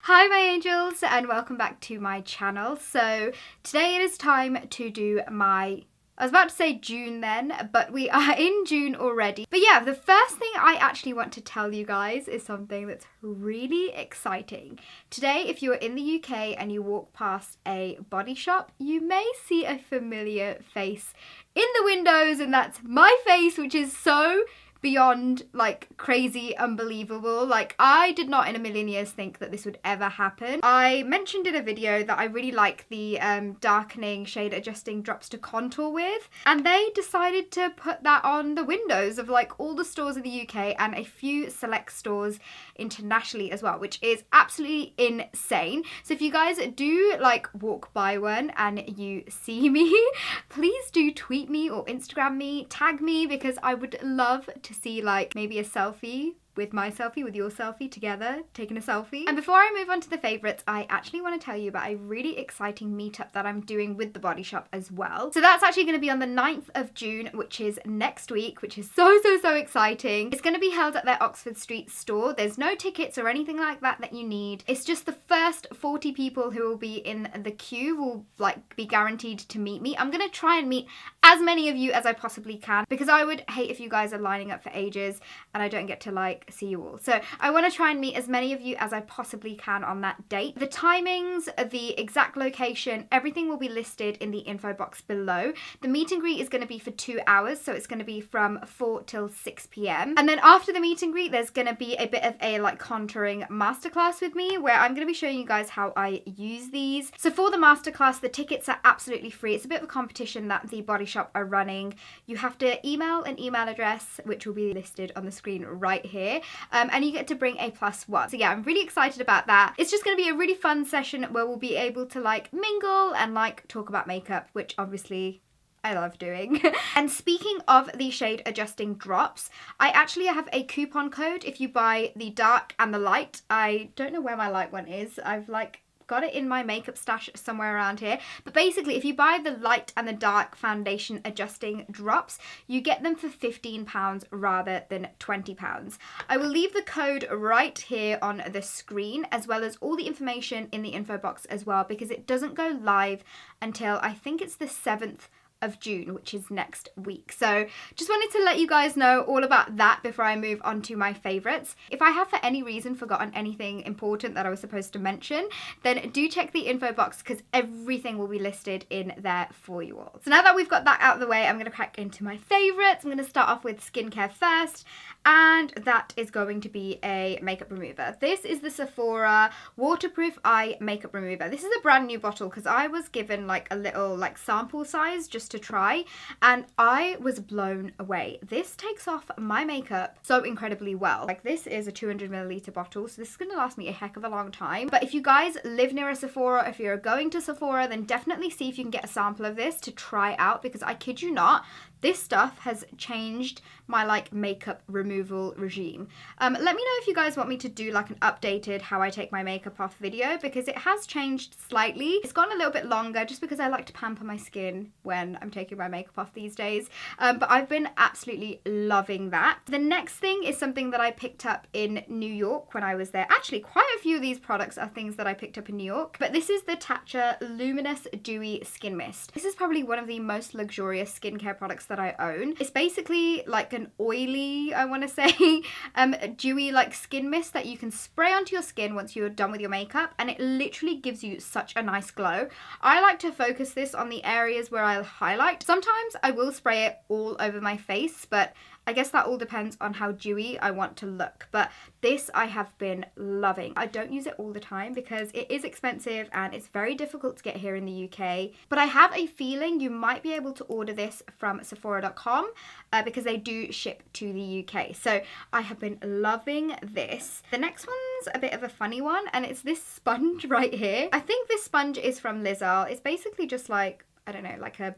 Hi my angels, and welcome back to my channel. So today it is time to do I was about to say June then, but we are in June already. But yeah, the first thing I actually want to tell you guys is something that's really exciting. Today, if you're in the UK and you walk past a body shop, you may see a familiar face in the windows, and that's my face, which is so beyond like crazy unbelievable. Like, I did not in a million years think that this would ever happen. I mentioned in a video that I really like the darkening shade adjusting drops to contour with, and they decided to put that on the windows of like all the stores in the UK and a few select stores internationally as well, which is absolutely insane. So if you guys do like walk by one and you see me, please do tweet me or Instagram me, tag me, because I would love to see like maybe a selfie with my selfie, with your selfie together, taking a selfie. And before I move on to the favourites, I actually want to tell you about a really exciting meetup that I'm doing with the Body Shop as well. So that's actually going to be on the 9th of June, which is next week, which is so exciting. It's going to be held at their Oxford Street store. There's no tickets or anything like that you need. It's just the first 40 people who will be in the queue will like be guaranteed to meet me. I'm going to try and meet as many of you as I possibly can, because I would hate if you guys are lining up for ages and I don't get to like see you all. So I want to try and meet as many of you as I possibly can on that date. The timings, the exact location, everything will be listed in the info box below. The meet and greet is going to be for 2 hours, so it's going to be from 4 till 6 p.m. And then after the meet and greet, there's going to be a bit of a like contouring masterclass with me, where I'm going to be showing you guys how I use these. So for the masterclass, the tickets are absolutely free. It's a bit of a competition that the Body Shop are running. You have to email an email address, which will be listed on the screen right here. And you get to bring a +1. So yeah, I'm really excited about that. It's just going to be a really fun session where we'll be able to like mingle and like talk about makeup, which obviously I love doing. And speaking of the shade adjusting drops, I actually have a coupon code if you buy the dark and the light. I don't know where my light one is. I've like got it in my makeup stash somewhere around here. But basically, if you buy the light and the dark foundation adjusting drops, you get them for £15 rather than £20. I will leave the code right here on the screen, as well as all the information in the info box as well, because it doesn't go live until I think it's the 7th of June, which is next week. So just wanted to let you guys know all about that before I move on to my favorites. If I have for any reason forgotten anything important that I was supposed to mention, then do check the info box, because everything will be listed in there for you all. So now that we've got that out of the way, I'm going to crack into my favorites. I'm going to start off with skincare first, and that is going to be a makeup remover. This is the Sephora Waterproof Eye Makeup Remover. This is a brand new bottle because I was given like a little like sample size just to try, and I was blown away. This takes off my makeup so incredibly well. Like, this is a 200ml bottle, so this is going to last me a heck of a long time. But if you guys live near a Sephora, if you're going to Sephora, then definitely see if you can get a sample of this to try out, because I kid you not, this stuff has changed my like makeup removal regime. Let me know if you guys want me to do like an updated how I take my makeup off video, because it has changed slightly. It's gone a little bit longer just because I like to pamper my skin when I'm taking my makeup off these days. But I've been absolutely loving that. The next thing is something that I picked up in New York when I was there. Actually, quite a few of these products are things that I picked up in New York. But this is the Tatcha Luminous Dewy Skin Mist. This is probably one of the most luxurious skincare products that I own. It's basically like an oily, I want to say, dewy like skin mist that you can spray onto your skin once you're done with your makeup, and it literally gives you such a nice glow. I like to focus this on the areas where I'll highlight. Sometimes I will spray it all over my face, but I guess that all depends on how dewy I want to look. But this I have been loving. I don't use it all the time because it is expensive and it's very difficult to get here in the UK. But I have a feeling you might be able to order this from Sephora.com because they do ship to the UK. So I have been loving this. The next one's a bit of a funny one, and it's this sponge right here. I think this sponge is from Lizal. It's basically just like, I don't know, like a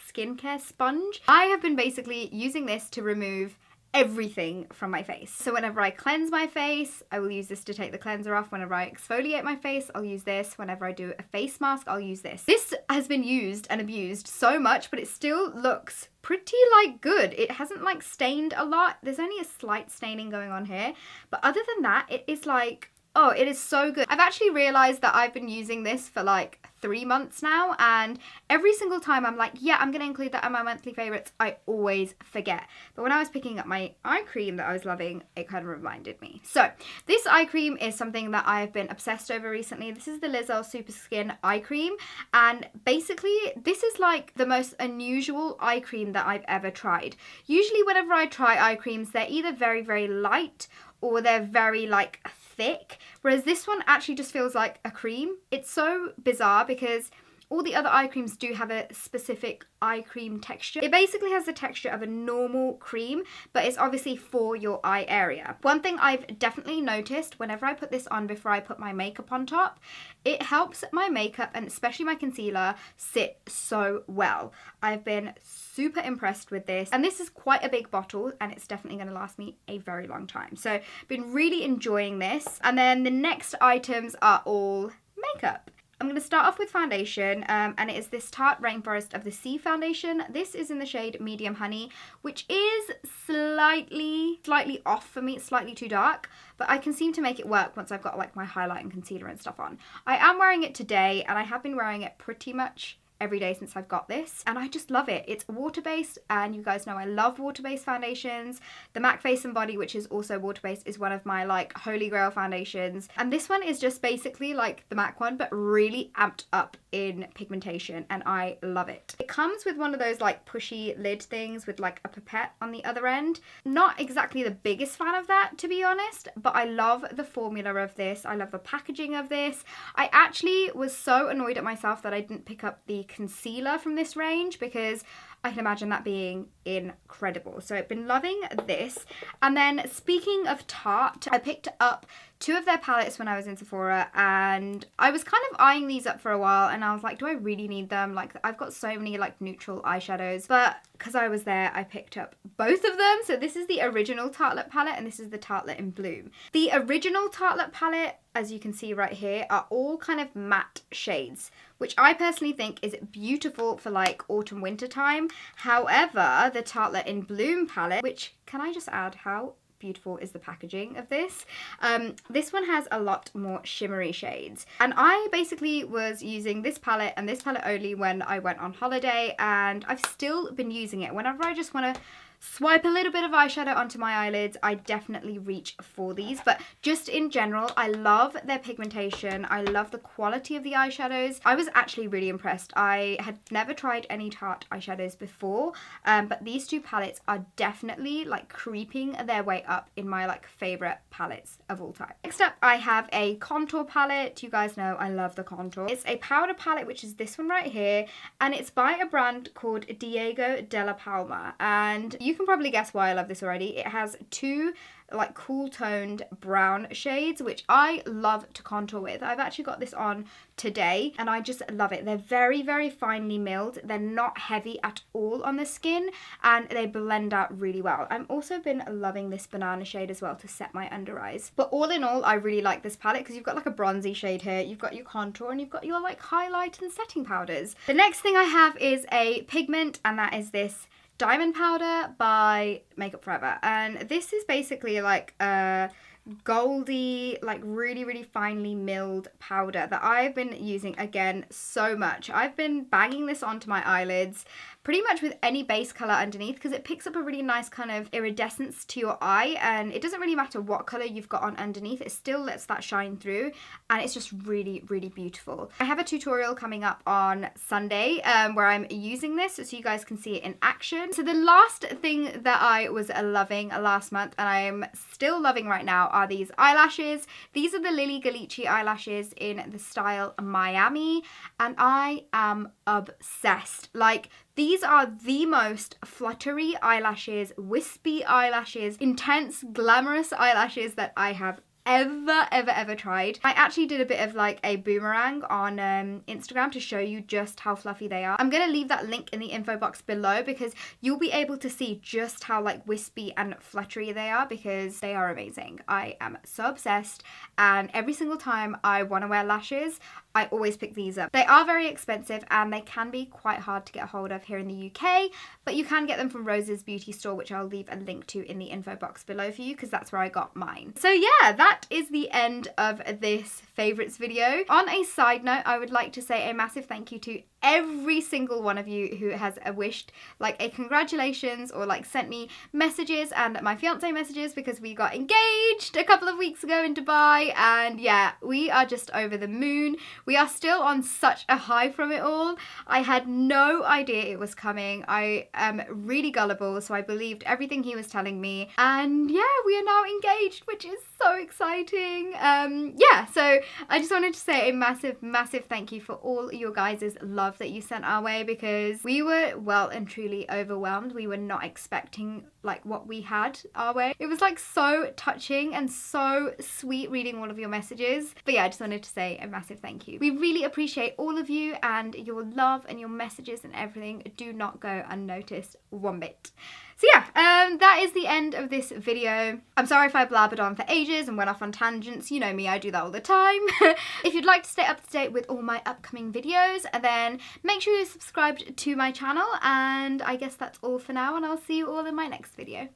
skincare sponge. I have been basically using this to remove everything from my face. So whenever I cleanse my face, I will use this to take the cleanser off. Whenever I exfoliate my face, I'll use this. Whenever I do a face mask, I'll use this. This has been used and abused so much, but it still looks pretty like good. It hasn't like stained a lot. There's only a slight staining going on here, but other than that, it is like Oh, it is so good. I've actually realized that I've been using this for like 3 months now, and every single time I'm like, yeah, I'm going to include that in my monthly favorites, I always forget. But when I was picking up my eye cream that I was loving, it kind of reminded me. So this eye cream is something that I've been obsessed over recently. This is the Lizelle Super Skin eye cream, and basically this is like the most unusual eye cream that I've ever tried. Usually whenever I try eye creams, they're either very, very light or they're very like thick, whereas this one actually just feels like a cream. It's so bizarre because all the other eye creams do have a specific eye cream texture. It basically has the texture of a normal cream, but it's obviously for your eye area. One thing I've definitely noticed whenever I put this on before I put my makeup on top, it helps my makeup and especially my concealer sit so well. I've been super impressed with this, and this is quite a big bottle and it's definitely going to last me a very long time. So been really enjoying this. And then the next items are all makeup. I'm going to start off with foundation, and it is this Tarte Rainforest of the Sea foundation. This is in the shade Medium Honey, which is slightly off for me. It's slightly too dark, but I can seem to make it work once I've got like my highlight and concealer and stuff on. I am wearing it today, and I have been wearing it pretty much every day since I've got this, and I just love it. It's water-based, and you guys know I love water-based foundations. The MAC Face and Body, which is also water-based, is one of my like holy grail foundations, and this one is just basically like the MAC one but really amped up in pigmentation, and I love it. It comes with one of those like pushy lid things with like a pipette on the other end. Not exactly the biggest fan of that, to be honest, but I love the formula of this. I love the packaging of this. I actually was so annoyed at myself that I didn't pick up the concealer from this range because I can imagine that being incredible. So I've been loving this. And then speaking of Tarte, I picked up 2 of their palettes when I was in Sephora, and I was kind of eyeing these up for a while, and I was like, do I really need them? Like, I've got so many like neutral eyeshadows, but because I was there, I picked up both of them. So this is the original Tartelette palette, and this is the Tartelette in Bloom. The original Tartelette palette, as you can see right here, are all kind of matte shades, which I personally think is beautiful for like autumn winter time. However, the Tartelette in Bloom palette, which, can I just add how beautiful is the packaging of this? This one has a lot more shimmery shades, and I basically was using this palette and this palette only when I went on holiday, and I've still been using it whenever I just want to swipe a little bit of eyeshadow onto my eyelids. I definitely reach for these, but just in general, I love their pigmentation. I love the quality of the eyeshadows. I was actually really impressed. I had never tried any Tarte eyeshadows before, but these 2 palettes are definitely like creeping their way up in my like favorite palettes of all time. Next up, I have a contour palette. You guys know I love the contour. It's a powder palette, which is this one right here, and it's by a brand called Diego de la Palma, and you can probably guess why I love this already. It has 2 like cool toned brown shades, which I love to contour with. I've actually got this on today and I just love it. They're very, very finely milled. They're not heavy at all on the skin, and they blend out really well. I've also been loving this banana shade as well to set my under eyes. But all in all, I really like this palette because you've got like a bronzy shade here, you've got your contour, and you've got your like highlight and setting powders. The next thing I have is a pigment, and that is this Diamond Powder by Makeup Forever, and this is basically like a goldy, like really, really finely milled powder that I've been using again so much. I've been banging this onto my eyelids pretty much with any base color underneath because it picks up a really nice kind of iridescence to your eye, and it doesn't really matter what color you've got on underneath, it still lets that shine through, and it's just really, really beautiful. I have a tutorial coming up on Sunday where I'm using this so you guys can see it in action. So the last thing that I was loving last month and I'm still loving right now are these eyelashes. These are the Lily Ghalichi eyelashes in the style Miami, and I am obsessed. Like, these are the most fluttery eyelashes, wispy eyelashes, intense, glamorous eyelashes that I have ever tried. I actually did a bit of like a boomerang on Instagram to show you just how fluffy they are. I'm gonna leave that link in the info box below because you'll be able to see just how like wispy and fluttery they are, because they are amazing. I am so obsessed, and every single time I want to wear lashes, I always pick these up. They are very expensive and they can be quite hard to get a hold of here in the UK, but you can get them from Rose's Beauty Store, which I'll leave a link to in the info box below for you because that's where I got mine. So yeah, that that is the end of this favourites video. On a side note, I would like to say a massive thank you to every single one of you who has wished like a congratulations or like sent me messages and my fiance messages, because we got engaged a couple of weeks ago in Dubai, and yeah, we are just over the moon. We are still on such a high from it all. I had no idea it was coming. I am really gullible, so I believed everything he was telling me, and yeah, we are now engaged, which is so exciting. Yeah, so I just wanted to say a massive thank you for all your guys' love that you sent our way, because we were well and truly overwhelmed. We were not expecting like what we had our way. It was like so touching and so sweet reading all of your messages. But yeah, I just wanted to say a massive thank you. We really appreciate all of you, and your love and your messages and everything do not go unnoticed one bit. So yeah, that is the end of this video. I'm sorry if I blabbered on for ages and went off on tangents. You know me, I do that all the time. If you'd like to stay up to date with all my upcoming videos, then make sure you're subscribed to my channel, and I guess that's all for now, and I'll see you all in my next video.